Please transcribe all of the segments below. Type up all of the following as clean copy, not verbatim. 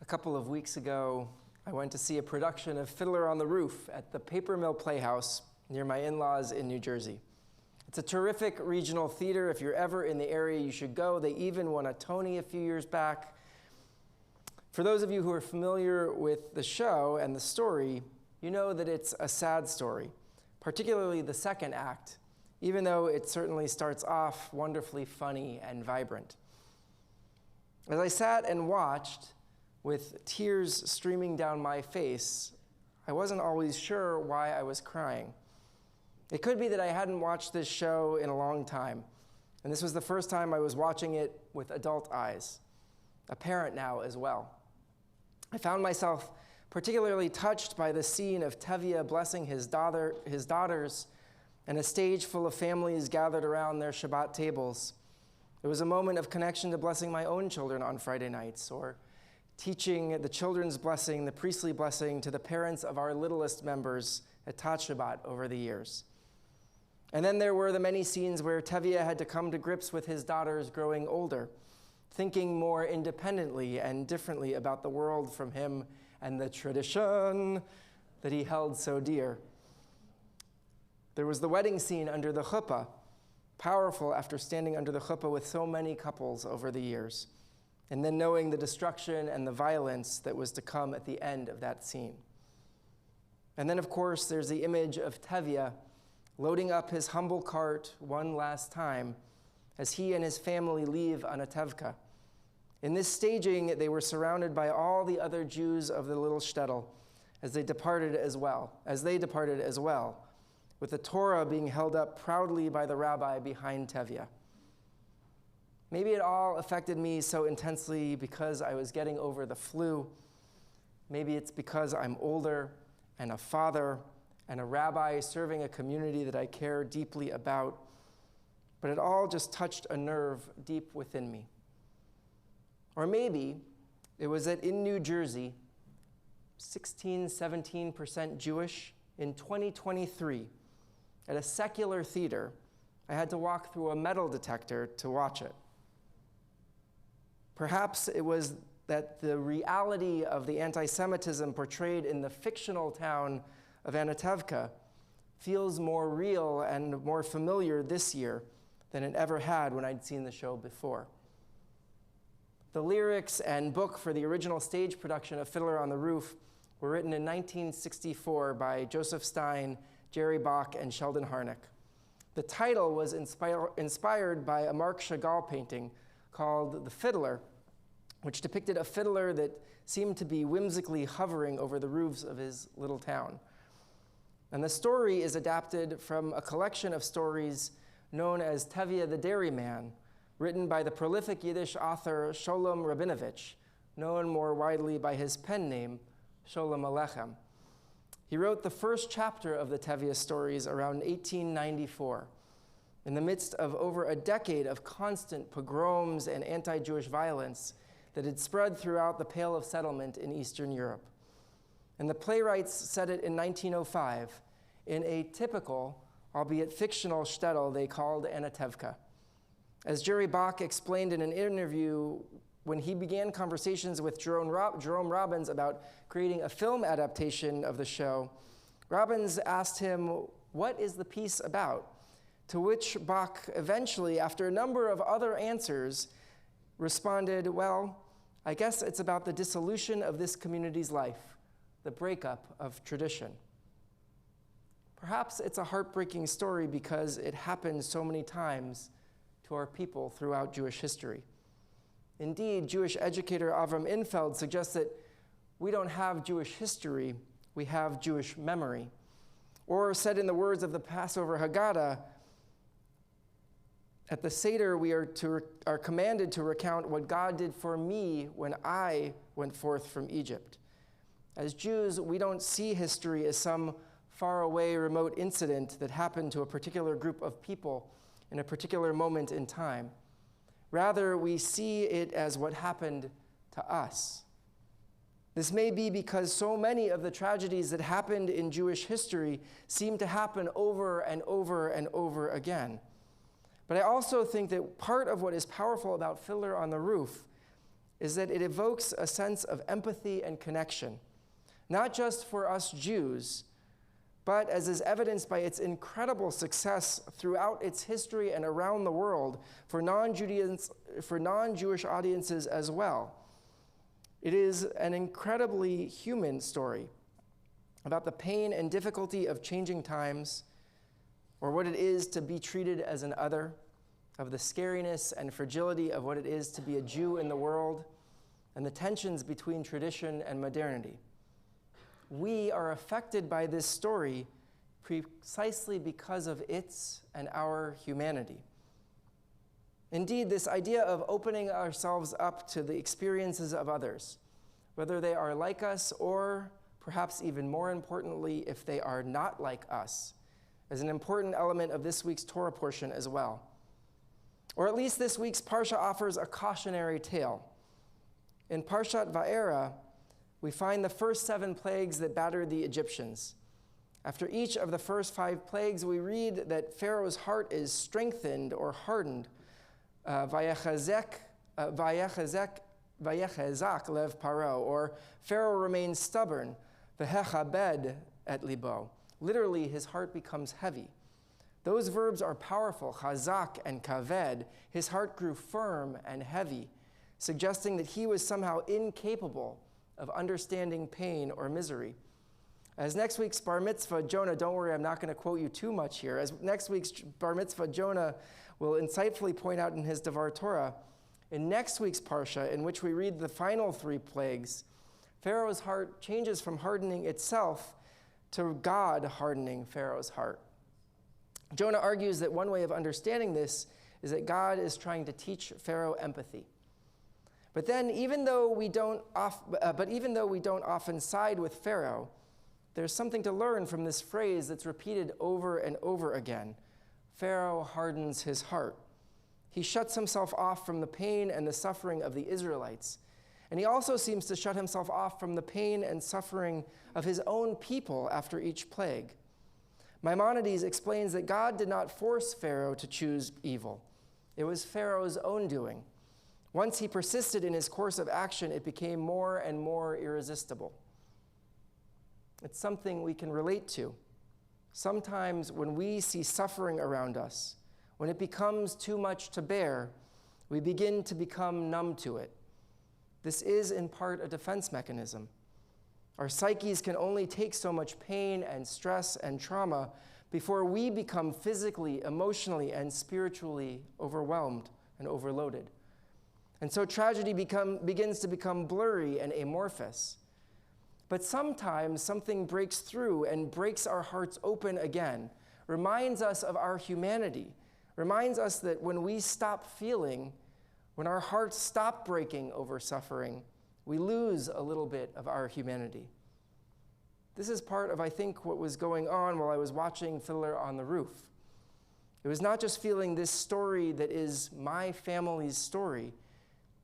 couple of weeks ago, I went to see a production of Fiddler on the Roof at the Paper Mill Playhouse near my in-laws in New Jersey. It's a terrific regional theater. If you're ever in the area, you should go. They even won a Tony a few years back. For those of you who are familiar with the show and the story, you know that it's a sad story, particularly the second act, even though it certainly starts off wonderfully funny and vibrant. As I sat and watched, with tears streaming down my face, I wasn't always sure why I was crying. It could be that I hadn't watched this show in a long time, and this was the first time I was watching it with adult eyes, a parent now as well. I found myself particularly touched by the scene of Tevye blessing his daughters and a stage full of families gathered around their Shabbat tables. It was a moment of connection to blessing my own children on Friday nights, or teaching the children's blessing, the priestly blessing, to the parents of our littlest members at Tat Shabbat over the years. And then there were the many scenes where Tevye had to come to grips with his daughters growing older, thinking more independently and differently about the world from him and the tradition that he held so dear. There was the wedding scene under the chuppah, powerful after standing under the chuppah with so many couples over the years, and then knowing the destruction and the violence that was to come at the end of that scene. And then, of course, there's the image of Tevye loading up his humble cart one last time as he and his family leave Anatevka. In this staging, they were surrounded by all the other Jews of the little shtetl as they departed as well, with the Torah being held up proudly by the rabbi behind Tevye. Maybe it all affected me so intensely because I was getting over the flu. Maybe it's because I'm older and a father and a rabbi serving a community that I care deeply about. But it all just touched a nerve deep within me. Or maybe it was that in New Jersey, 17% Jewish, in 2023, at a secular theater, I had to walk through a metal detector to watch it. Perhaps it was that the reality of the anti-Semitism portrayed in the fictional town of Anatevka feels more real and more familiar this year than it ever had when I'd seen the show before. The lyrics and book for the original stage production of Fiddler on the Roof were written in 1964 by Joseph Stein, Jerry Bach, and Sheldon Harnick. The title was inspired by a Marc Chagall painting called The Fiddler, which depicted a fiddler that seemed to be whimsically hovering over the roofs of his little town. And the story is adapted from a collection of stories known as Tevye the Dairyman, written by the prolific Yiddish author Sholem Rabinovich, known more widely by his pen name, Sholem Aleichem. He wrote the first chapter of the Tevye stories around 1894, in the midst of over a decade of constant pogroms and anti-Jewish violence that had spread throughout the Pale of Settlement in Eastern Europe. And the playwrights set it in 1905 in a typical, albeit fictional, shtetl they called Anatevka. As Jerry Bach explained in an interview when he began conversations with Jerome Robbins about creating a film adaptation of the show, Robbins asked him, "What is the piece about?" To which Bach eventually, after a number of other answers, responded, "Well, I guess it's about the dissolution of this community's life, the breakup of tradition." Perhaps it's a heartbreaking story because it happened so many times to our people throughout Jewish history. Indeed, Jewish educator Avram Infeld suggests that we don't have Jewish history, we have Jewish memory. Or said in the words of the Passover Haggadah, at the Seder, we are commanded to recount what God did for me when I went forth from Egypt. As Jews, we don't see history as some faraway, remote incident that happened to a particular group of people in a particular moment in time. Rather, we see it as what happened to us. This may be because so many of the tragedies that happened in Jewish history seem to happen over and over and over again. But I also think that part of what is powerful about Fiddler on the Roof is that it evokes a sense of empathy and connection, not just for us Jews, but as is evidenced by its incredible success throughout its history and around the world for non-Jewish audiences as well. It is an incredibly human story about the pain and difficulty of changing times, or what it is to be treated as an other, of the scariness and fragility of what it is to be a Jew in the world, and the tensions between tradition and modernity. We are affected by this story precisely because of its and our humanity. Indeed, this idea of opening ourselves up to the experiences of others, whether they are like us or, perhaps even more importantly, if they are not like us, is an important element of this week's Torah portion as well. Or at least this week's Parsha offers a cautionary tale. In Parshat Va'era, we find the first 7 plagues that battered the Egyptians. After each of the first 5 plagues, we read that Pharaoh's heart is strengthened or hardened. Vayechazak lev paro, or Pharaoh remains stubborn. Vehechabed et libo. Literally, his heart becomes heavy. Those verbs are powerful, chazak and kaved. His heart grew firm and heavy, suggesting that he was somehow incapable of understanding pain or misery. As next week's bar mitzvah, Jonah, don't worry, I'm not going to quote you too much here. As next week's bar mitzvah, Jonah will insightfully point out in his Devar Torah, in next week's Parsha, in which we read the final 3 plagues, Pharaoh's heart changes from hardening itself to God hardening Pharaoh's heart. Jonah argues that one way of understanding this is that God is trying to teach Pharaoh empathy. But then, even though we don't often side with Pharaoh, there's something to learn from this phrase that's repeated over and over again. Pharaoh hardens his heart. He shuts himself off from the pain and the suffering of the Israelites. And he also seems to shut himself off from the pain and suffering of his own people after each plague. Maimonides explains that God did not force Pharaoh to choose evil. It was Pharaoh's own doing. Once he persisted in his course of action, it became more and more irresistible. It's something we can relate to. Sometimes when we see suffering around us, when it becomes too much to bear, we begin to become numb to it. This is in part a defense mechanism. Our psyches can only take so much pain and stress and trauma before we become physically, emotionally, and spiritually overwhelmed and overloaded. And so tragedy begins to become blurry and amorphous. But sometimes something breaks through and breaks our hearts open again, reminds us of our humanity, reminds us that when we stop feeling, when our hearts stop breaking over suffering, we lose a little bit of our humanity. This is part of, I think, what was going on while I was watching Fiddler on the Roof. It was not just feeling this story that is my family's story.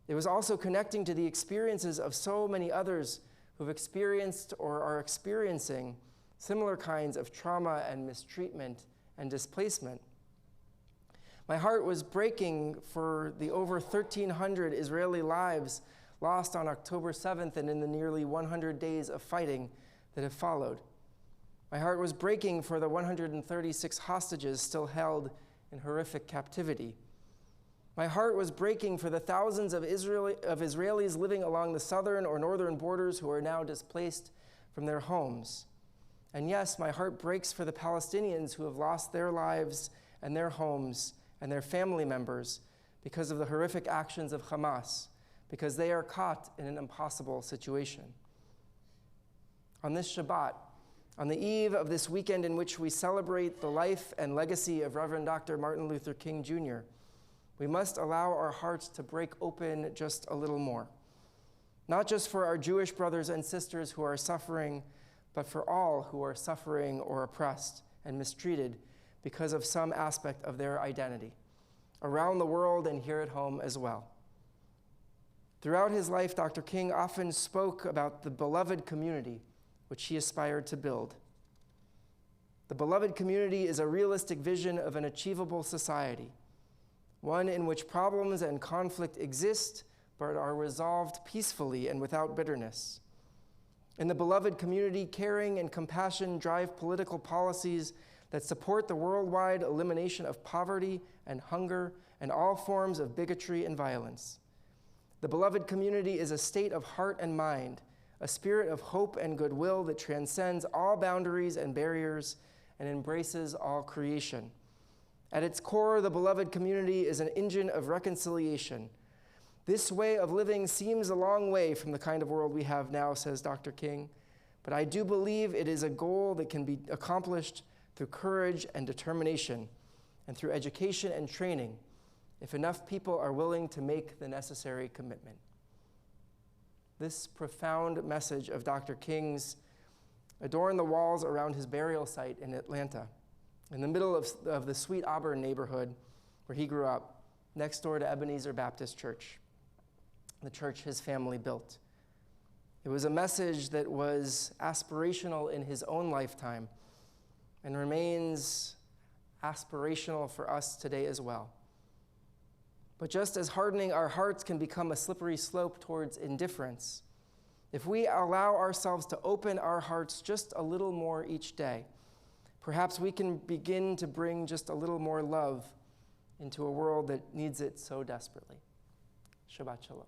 It was also connecting to the experiences of so many others who've experienced or are experiencing similar kinds of trauma and mistreatment and displacement. My heart was breaking for the over 1,300 Israeli lives lost on October 7th and in the nearly 100 days of fighting that have followed. My heart was breaking for the 136 hostages still held in horrific captivity. My heart was breaking for the thousands of Israelis living along the southern or northern borders who are now displaced from their homes. And yes, my heart breaks for the Palestinians who have lost their lives and their homes and their family members because of the horrific actions of Hamas, because they are caught in an impossible situation. On this Shabbat, on the eve of this weekend in which we celebrate the life and legacy of Reverend Dr. Martin Luther King Jr., we must allow our hearts to break open just a little more. Not just for our Jewish brothers and sisters who are suffering, but for all who are suffering or oppressed and mistreated because of some aspect of their identity, around the world and here at home as well. Throughout his life, Dr. King often spoke about the beloved community which he aspired to build. The beloved community is a realistic vision of an achievable society, one in which problems and conflict exist, but are resolved peacefully and without bitterness. In the beloved community, caring and compassion drive political policies that support the worldwide elimination of poverty and hunger and all forms of bigotry and violence. The beloved community is a state of heart and mind, a spirit of hope and goodwill that transcends all boundaries and barriers and embraces all creation. At its core, the beloved community is an engine of reconciliation. This way of living seems a long way from the kind of world we have now, says Dr. King, but I do believe it is a goal that can be accomplished through courage and determination and through education and training if enough people are willing to make the necessary commitment. This profound message of Dr. King's adorned the walls around his burial site in Atlanta, in the middle of the Sweet Auburn neighborhood where he grew up, next door to Ebenezer Baptist Church, the church his family built. It was a message that was aspirational in his own lifetime and remains aspirational for us today as well. But just as hardening our hearts can become a slippery slope towards indifference, if we allow ourselves to open our hearts just a little more each day, perhaps we can begin to bring just a little more love into a world that needs it so desperately. Shabbat Shalom.